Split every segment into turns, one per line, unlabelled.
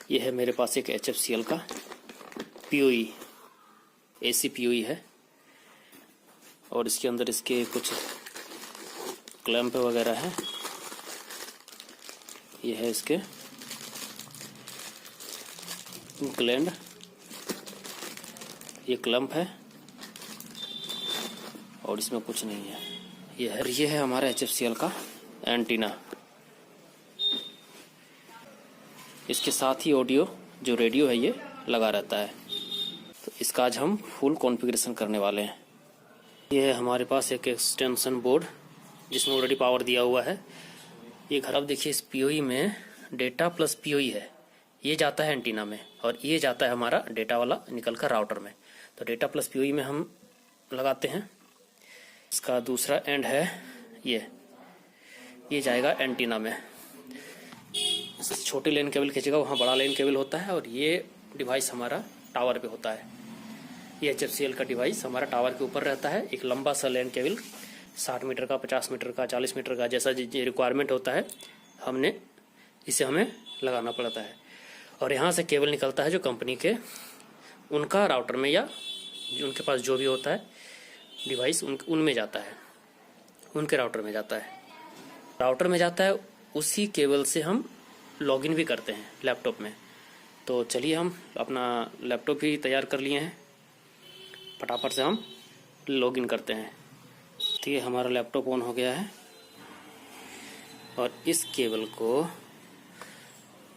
ये है मेरे पास एक HFCL का POE AC POE है और इसके अंदर इसके कुछ क्लैंप वगैरह है। ये है इसके ग्लैंड, ये क्लैंप है और इसमें कुछ नहीं है। ये है हमारा HFCL का एंटीना। इसके साथ ही ऑडियो जो रेडियो है ये लगा रहता है। तो इसका आज हम फुल कॉन्फ़िगरेशन करने वाले हैं। ये है हमारे पास एक एक्सटेंशन बोर्ड जिसमें ऑलरेडी पावर दिया हुआ है। ये घर, अब देखिए इस POE में डेटा प्लस POE है, ये जाता है एंटीना में और ये जाता है हमारा डेटा वाला निकल कर राउटर में। तो डेटा प्लस POE में हम लगाते हैं। इसका दूसरा एंड है ये जाएगा एंटीना में। छोटे लेन केबल खींचेगा, वहाँ बड़ा लेन केबल होता है और ये डिवाइस हमारा टावर पे होता है। ये HFCL का डिवाइस हमारा टावर के ऊपर रहता है। एक लंबा सा लेन केबल 60 मीटर का, 50 मीटर का, 40 मीटर का, जैसा रिक्वायरमेंट होता है हमें लगाना पड़ता है। और यहाँ से केबल निकलता है जो कंपनी के उनका राउटर में या उनके पास जो भी होता है डिवाइस उनमें जाता है, उनके राउटर में जाता है। राउटर में जाता है, उसी केबल से हम लॉगिन भी करते हैं लैपटॉप में। तो चलिए हम अपना लैपटॉप भी तैयार कर लिए हैं, फटाफट से हम लॉगिन करते हैं। ठीक है, हमारा लैपटॉप ऑन हो गया है और इस केबल को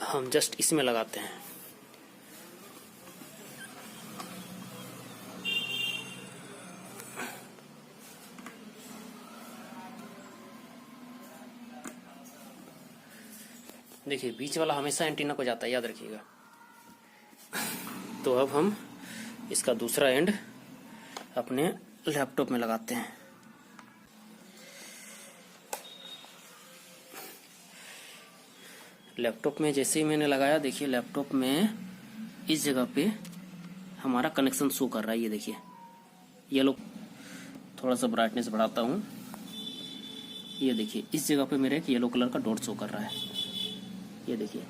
हम जस्ट इसमें लगाते हैं। देखिए बीच वाला हमेशा एंटीना को जाता है, याद रखिएगा। तो अब हम इसका दूसरा एंड अपने लैपटॉप में लगाते हैं। लैपटॉप में जैसे ही मैंने लगाया, देखिए लैपटॉप में इस जगह पे हमारा कनेक्शन शो कर रहा है। ये देखिए येलो, थोड़ा सा ब्राइटनेस बढ़ाता हूँ। ये देखिए इस जगह पे मेरा एक येलो कलर का डॉट शो कर रहा है। ये देखिए,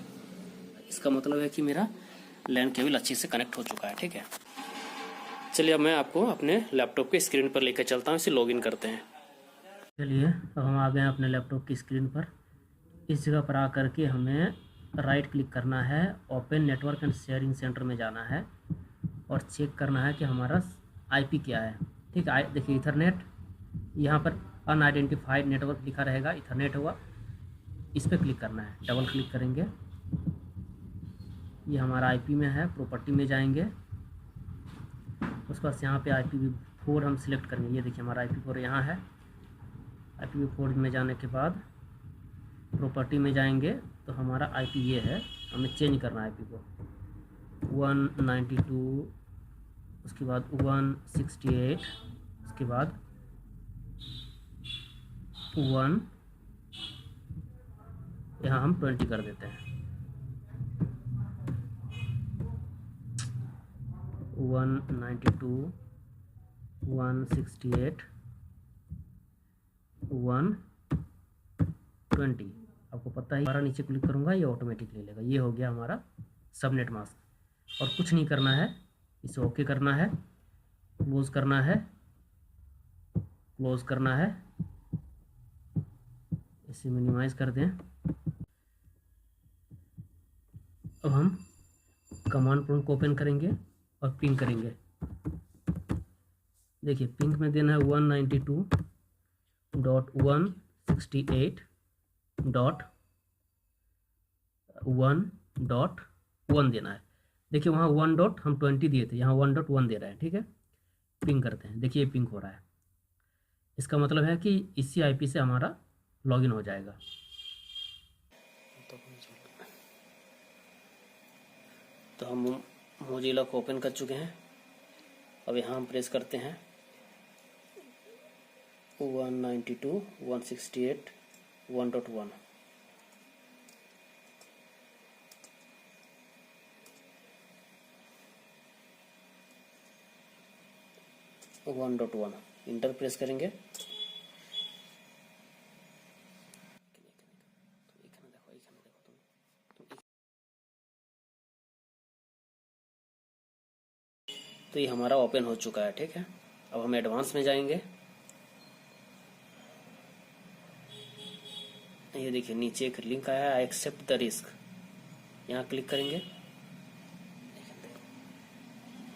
इसका मतलब है कि मेरा लैन केबल अच्छे से कनेक्ट हो चुका है। ठीक है, चलिए अब मैं आपको अपने लैपटॉप के स्क्रीन पर लेकर चलता हूँ, इसे लॉगिन करते हैं। चलिए अब हम आ गए हैं अपने लैपटॉप की स्क्रीन पर। इस जगह पर आकर के हमें राइट क्लिक करना है, open network and sharing centre में जाना है और चेक करना है कि हमारा IP क्या है। ठीक है, देखिए इथरनेट, यहाँ पर अनआइडेंटिफाइड नेटवर्क लिखा रहेगा, इथरनेट हुआ, इस पर क्लिक करना है। डबल क्लिक करेंगे, ये हमारा IP में है। प्रॉपर्टी में जाएंगे, उसके बाद यहाँ पे IPv4 हम सिलेक्ट करेंगे। ये देखिए हमारा IPv4 यहाँ है। IPv4 में जाने के बाद प्रॉपर्टी में जाएंगे तो हमारा IP ये है, हमें चेंज करना है IP को 192, उसके बाद 168, उसके बाद 1, यहाँ हम 20 कर देते हैं। 192, 168, 120। आपको पता है, हमारा नीचे क्लिक करूँगा ये ऑटोमेटिक ले लेगा। ये हो गया हमारा सबनेट मास्क। और कुछ नहीं करना है, इसे ओके करना है, क्लोज करना है, क्लोज करना है, इसे मिनिमाइज कर दें। अब हम कमांड प्रॉम्प्ट को ओपन करेंगे और पिंग करेंगे। देखिए पिंग में देना है 192.168.1.1 देना है। देखिए वहाँ 1 डॉट हम 20 दिए थे, यहाँ 1.1 दे रहा है। ठीक है, पिंग करते हैं। देखिए पिंग हो रहा है, इसका मतलब है कि इसी IP से हमारा लॉगिन हो जाएगा। तो हम मोजिला को ओपन कर चुके हैं। अब यहाँ हम प्रेस करते हैं 192.168.1.1। इंटर प्रेस करेंगे। तो ये हमारा ओपन हो चुका है। ठीक है, अब हम एडवांस में जाएंगे। ये देखिए नीचे एक लिंक आया है, आई एक्सेप्ट द रिस्क। यहाँ क्लिक करेंगे,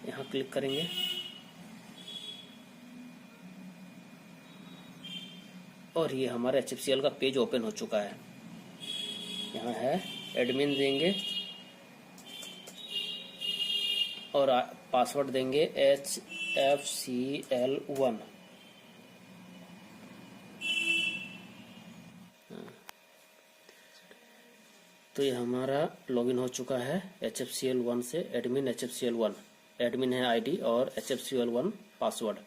यहाँ क्लिक करेंगे और ये हमारा HFCL का पेज ओपन हो चुका है। यहाँ है एडमिन देंगे और पासवर्ड देंगे HFCL1। तो ये हमारा लॉगिन हो चुका है HFCL1 से। एडमिन HFCL1 एडमिन है आईडी और HFCL1 पासवर्ड।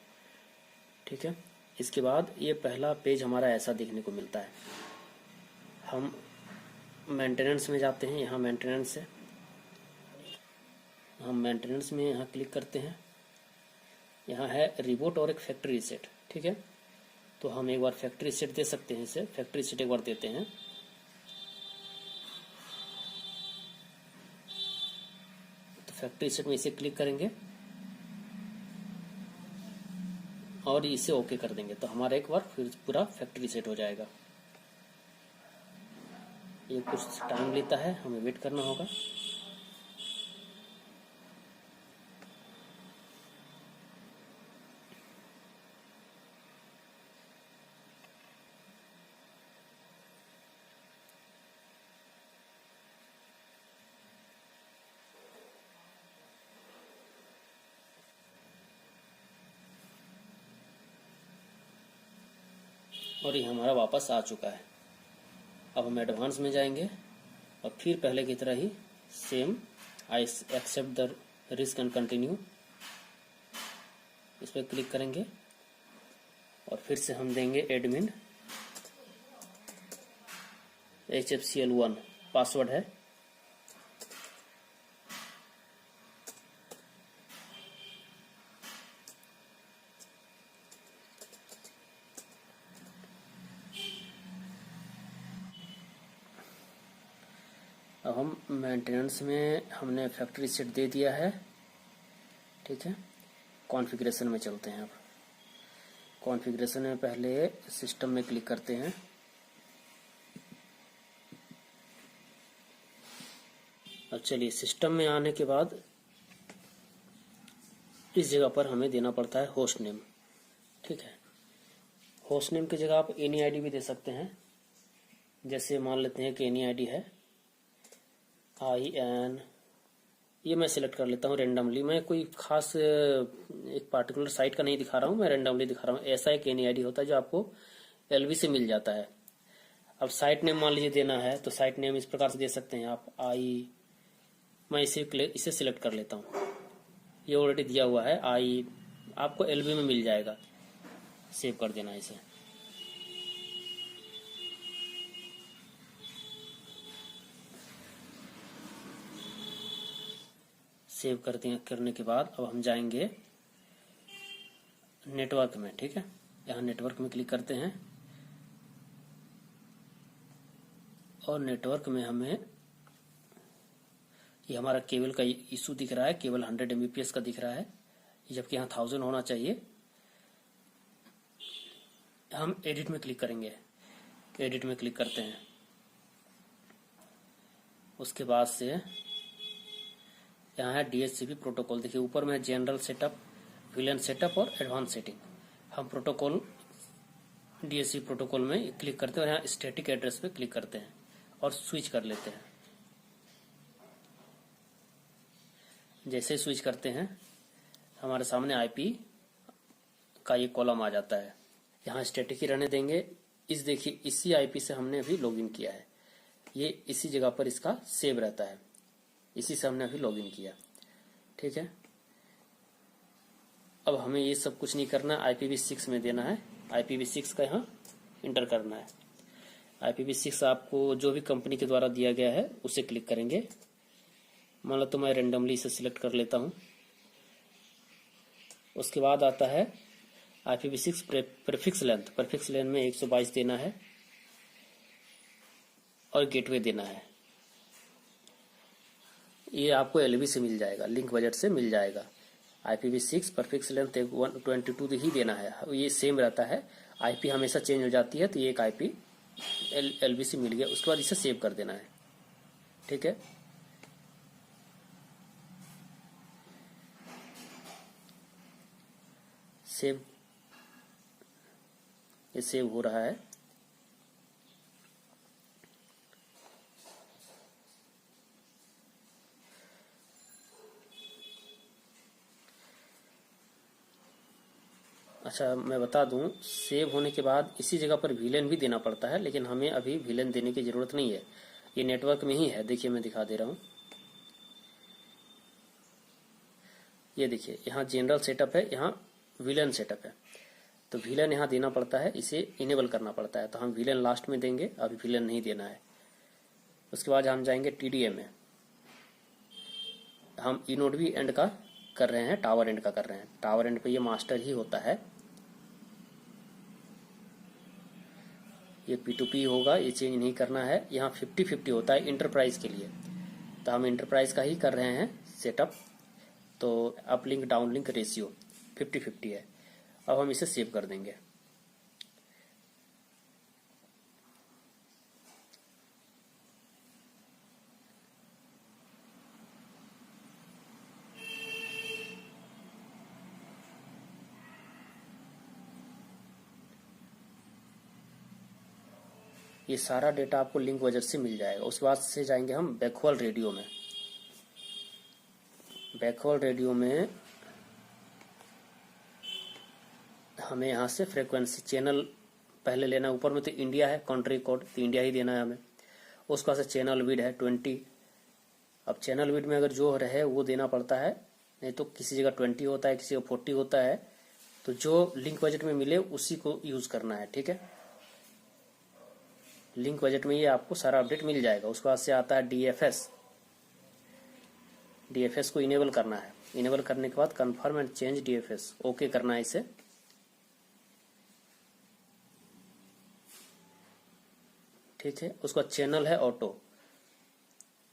ठीक है, इसके बाद ये पहला पेज हमारा ऐसा देखने को मिलता है। हम मेंटेनेंस में जाते हैं, यहाँ मेंटेनेंस है, हम मेंटेनेंस में यहाँ क्लिक करते हैं। यहाँ है रिबूट और एक फैक्ट्री रीसेट। ठीक है, तो हम एक बार फैक्ट्री रीसेट दे सकते हैं, इसे फैक्ट्री रीसेट एक बार देते हैं। तो फैक्ट्री रीसेट में इसे क्लिक करेंगे और इसे ओके कर देंगे, तो हमारा एक बार फिर पूरा फैक्ट्री रीसेट हो जाएगा। ये कुछ टाइम लेता है, हमें वेट करना होगा। और ये हमारा वापस आ चुका है। अब हम एडवांस में जाएंगे और फिर पहले की तरह ही same I accept the risk and continue, इस पर क्लिक करेंगे और फिर से हम देंगे एडमिन HFCL1 पासवर्ड है। अब हम मेंटेनेंस में हमने फैक्ट्री सेट दे दिया है। ठीक है, कॉन्फ़िगरेशन में चलते हैं। अब कॉन्फ़िगरेशन में पहले सिस्टम में क्लिक करते हैं। अब चलिए सिस्टम में आने के बाद इस जगह पर हमें देना पड़ता है होस्ट नेम। ठीक है, होस्ट नेम की जगह आप एनी आईडी भी दे सकते हैं। जैसे मान लेते हैं कि एनी आईडी है IN, ये मैं सिलेक्ट कर लेता हूँ रेंडमली। मैं कोई खास एक पार्टिकुलर साइट का नहीं दिखा रहा हूँ, मैं रेंडमली दिखा रहा हूँ। ऐसा एक एनी आईडी होता है जो आपको LV से मिल जाता है। अब साइट नेम मान लीजिए देना है, तो साइट नेम इस प्रकार से दे सकते हैं आप मैं इसे सिलेक्ट कर लेता हूँ। ये ऑलरेडी दिया हुआ है आपको LV में मिल जाएगा, सेव कर देना इसे। सेव करने के बाद अब हम जाएंगे नेटवर्क में। ठीक है, यहाँ नेटवर्क में क्लिक करते हैं और नेटवर्क में हमें ये हमारा केबल का इशू दिख रहा है, केवल 100 Mbps का दिख रहा है, जबकि यहाँ 1000 होना चाहिए। हम एडिट में क्लिक करेंगे, एडिट में क्लिक करते हैं। उसके बाद से यहाँ है DHCP प्रोटोकॉल। देखिए ऊपर में जनरल सेटअप, विलेन सेटअप और एडवांस सेटिंग। हम प्रोटोकॉल DHCP प्रोटोकॉल में क्लिक करते हैं और यहाँ स्टैटिक एड्रेस पे क्लिक करते हैं और स्विच कर लेते हैं। जैसे स्विच करते हैं हमारे सामने IP का ये कॉलम आ जाता है। यहाँ स्टैटिक ही रहने देंगे। देखिए इसी IP से हमने अभी लॉगिन किया है, ये इसी जगह पर इसका सेव रहता है, इसी से हमने अभी लॉगिन किया। ठीक है, अब हमें ये सब कुछ नहीं करना, IPv6 में देना है। IPv6 का यहाँ इंटर करना है। IPv6 आपको जो भी कंपनी के द्वारा दिया गया है उसे क्लिक करेंगे। मान लो तो मैं रेंडमली इसे सिलेक्ट कर लेता हूँ। उसके बाद आता है IPv6 प्रीफिक्स लेंथ में 122 देना है और गेटवे देना है। ये आपको LV से मिल जाएगा, लिंक बजट से मिल जाएगा। IPv6 परफिक्स लेंथ 122 ही देना है, ये सेम रहता है। IP हमेशा चेंज हो जाती है, तो ये एक IP LBC मिल गया। उसके बाद इसे सेव कर देना है, ठीक है। सेव, ये सेव हो रहा है। अच्छा, मैं बता दूं, सेव होने के बाद इसी जगह पर VLAN भी देना पड़ता है, लेकिन हमें अभी VLAN देने की ज़रूरत नहीं है, ये नेटवर्क में ही है। देखिए मैं दिखा दे रहा हूँ, ये देखिए यहाँ जनरल सेटअप है, यहाँ VLAN सेटअप है। तो VLAN यहाँ देना पड़ता है, इसे इनेबल करना पड़ता है। तो हम VLAN लास्ट में देंगे, अभी VLAN नहीं देना है। उसके बाद हम जाएंगे TDM में। हम इनोड भी एंड का कर रहे हैं, टावर एंड का कर रहे हैं। टावर एंड पे ये मास्टर ही होता है, ये P2P होगा, ये चेंज नहीं करना है। यहाँ 50-50 होता है इंटरप्राइज के लिए, तो हम इंटरप्राइज का ही कर रहे हैं सेटअप। तो अपलिंक डाउनलिंक रेशियो 50-50 है। अब हम इसे सेव कर देंगे। ये सारा डेटा आपको लिंक बजट से मिल जाएगा। उसके बाद से जाएंगे हम बैकहोल रेडियो में। बैकहोल रेडियो में हमें यहाँ से फ्रीक्वेंसी चैनल पहले लेना है। ऊपर में तो इंडिया है, कंट्री कोड तो इंडिया ही देना है हमें। उसके बाद से चैनल विड है 20। अब चैनल विड में अगर जो रहे वो देना पड़ता है, नहीं तो किसी जगह 20 होता है, किसी जगह 40 होता है। तो जो लिंक बजट में मिले उसी को यूज करना है, ठीक है। लिंक बजट में ये आपको सारा अपडेट मिल जाएगा। उसके बाद से आता है DFS। DFS को इनेबल करना है। इनेबल करने के बाद confirm and change DFS, okay करना है इसे। ठीक है। उसका चैनल है ऑटो,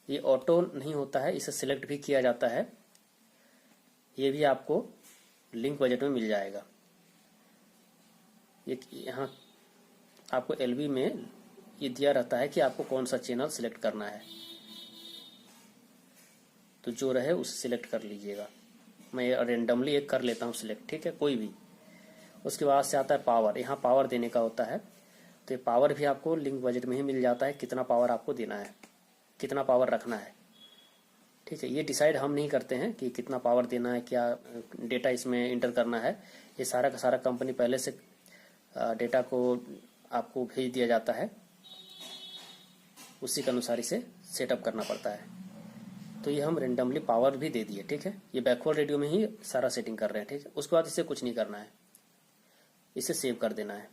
ये ऑटो नहीं होता है, इसे सिलेक्ट भी किया जाता है। ये भी आपको लिंक बजट में मिल जाएगा। ये यहाँ आपको LB में ये दिया रहता है कि आपको कौन सा चैनल सिलेक्ट करना है, तो जो रहे उसे सिलेक्ट कर लीजिएगा। मैं रेंडमली एक कर लेता हूँ सिलेक्ट, ठीक है, कोई भी। उसके बाद से आता है पावर। यहाँ पावर देने का होता है, तो ये पावर भी आपको लिंक बजट में ही मिल जाता है, कितना पावर आपको देना है, कितना पावर रखना है। ठीक है, ये डिसाइड हम नहीं करते हैं कि कितना पावर देना है, क्या डेटा इसमें इंटर करना है। ये सारा का सारा कंपनी पहले से डेटा को आपको भेज दिया जाता है, उसी के अनुसार इसे सेटअप करना पड़ता है। तो ये हम रेंडमली पावर भी दे दिए, ठीक है। ये बैकवर्ड रेडियो में ही सारा सेटिंग कर रहे हैं, ठीक है। उसके बाद इसे कुछ नहीं करना है, इसे सेव कर देना है।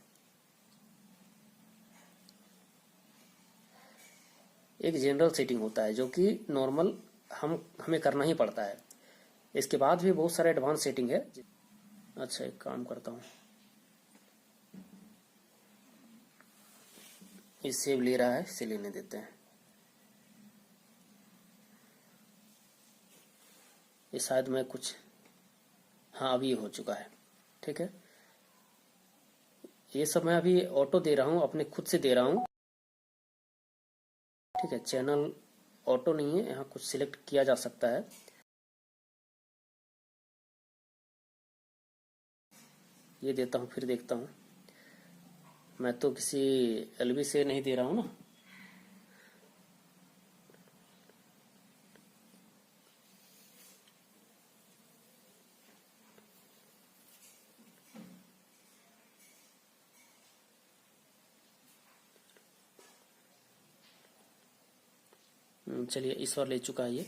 एक जनरल सेटिंग होता है जो कि नॉर्मल हमें करना ही पड़ता है। इसके बाद भी बहुत सारे एडवांस सेटिंग है। अच्छा, एक काम करता हूँ, ये सेव ले रहा है, इसे लेने देते हैं। ये शायद मैं कुछ, हाँ अभी हो चुका है, ठीक है। ये सब मैं अभी ऑटो दे रहा हूँ, अपने खुद से दे रहा हूँ, ठीक है। चैनल ऑटो नहीं है, यहाँ कुछ सिलेक्ट किया जा सकता है। ये देता हूँ, फिर देखता हूँ। मैं तो किसी LB से नहीं दे रहा हूँ ना। चलिए, इस बार ले चुका है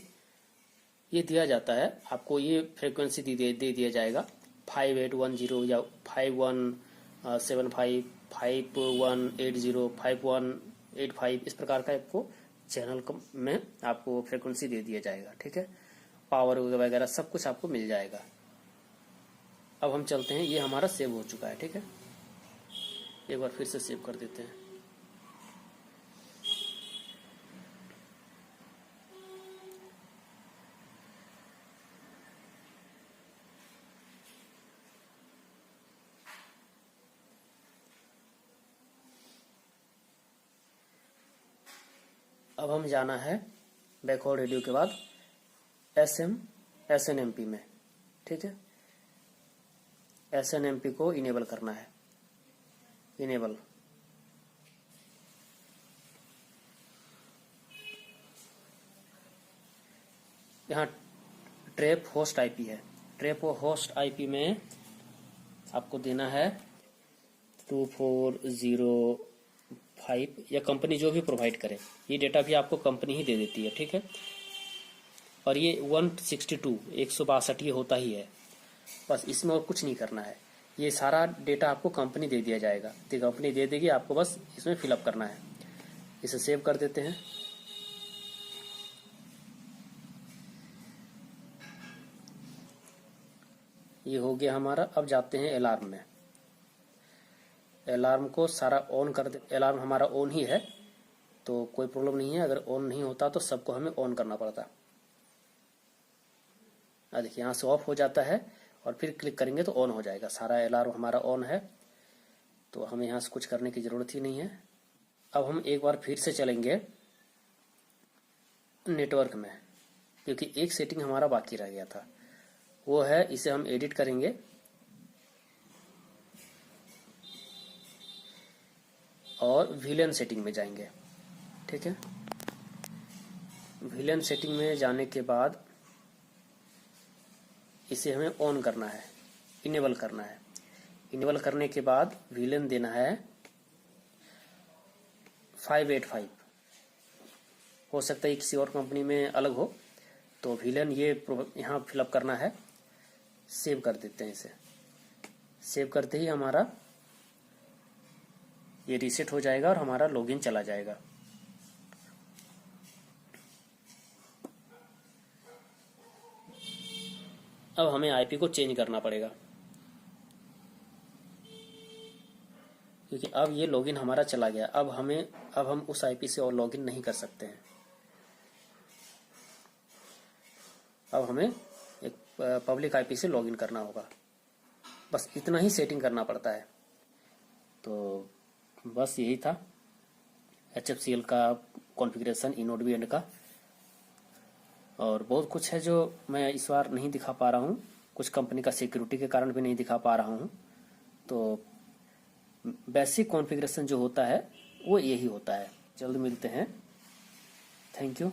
ये दिया जाता है आपको। ये फ्रीक्वेंसी दे दिया जाएगा 5810 या 5175 5180 5185, इस प्रकार का आपको चैनल में आपको फ्रीक्वेंसी दे दिया जाएगा, ठीक है। पावर वगैरह सब कुछ आपको मिल जाएगा। अब हम चलते हैं, ये हमारा सेव हो चुका है, ठीक है। एक बार फिर से सेव कर देते हैं। अब हम जाना है बैकवर्ड रेडियो के बाद SNMP में, ठीक है। SNMP को इनेबल करना है, इनेबल। यहाँ ट्रैप होस्ट आईपी है, ट्रैप होस्ट आईपी में आपको देना है 2405, या कंपनी जो भी प्रोवाइड करे, ये डेटा भी आपको कंपनी ही दे देती है, ठीक है। और ये 162 ये होता ही है, बस इसमें और कुछ नहीं करना है। ये सारा डेटा आपको कंपनी दे दिया जाएगा, तो कंपनी दे देगी, आपको बस इसमें फिलअप करना है। इसे सेव कर देते हैं। ये हो गया हमारा। अब जाते हैं अलार्म में। अलार्म को सारा ऑन कर दे। अलार्म हमारा ऑन ही है तो कोई प्रॉब्लम नहीं है, अगर ऑन नहीं होता तो सबको हमें ऑन करना पड़ता। देखिए यहाँ से ऑफ हो जाता है और फिर क्लिक करेंगे तो ऑन हो जाएगा। सारा अलार्म हमारा ऑन है तो हमें यहाँ से कुछ करने की ज़रूरत ही नहीं है। अब हम एक बार फिर से चलेंगे नेटवर्क में, क्योंकि एक सेटिंग हमारा बाकी रह गया था, वो है इसे हम एडिट करेंगे और VLAN सेटिंग में जाएंगे, ठीक है। VLAN सेटिंग में जाने के बाद इसे हमें ऑन करना है, इनेबल करना है। इनेबल करने के बाद VLAN देना है 585। हो सकता है किसी और कंपनी में अलग हो, तो VLAN ये यहाँ फिलअप करना है। सेव कर देते हैं इसे। सेव करते ही हमारा ये रीसेट हो जाएगा और हमारा लॉगिन चला जाएगा। अब हमें आईपी को चेंज करना पड़ेगा, क्योंकि अब ये लॉगिन हमारा चला गया। अब हम उस आईपी से और लॉगिन नहीं कर सकते हैं। अब हमें एक पब्लिक आईपी से लॉगिन करना होगा। बस इतना ही सेटिंग करना पड़ता है। तो बस यही था HFCL का कॉन्फ़िगरेशन InnoDB का। और बहुत कुछ है जो मैं इस बार नहीं दिखा पा रहा हूँ, कुछ कंपनी का सिक्योरिटी के कारण भी नहीं दिखा पा रहा हूँ। तो बेसिक कॉन्फ़िगरेशन जो होता है वो यही होता है। जल्द मिलते हैं। Thank you.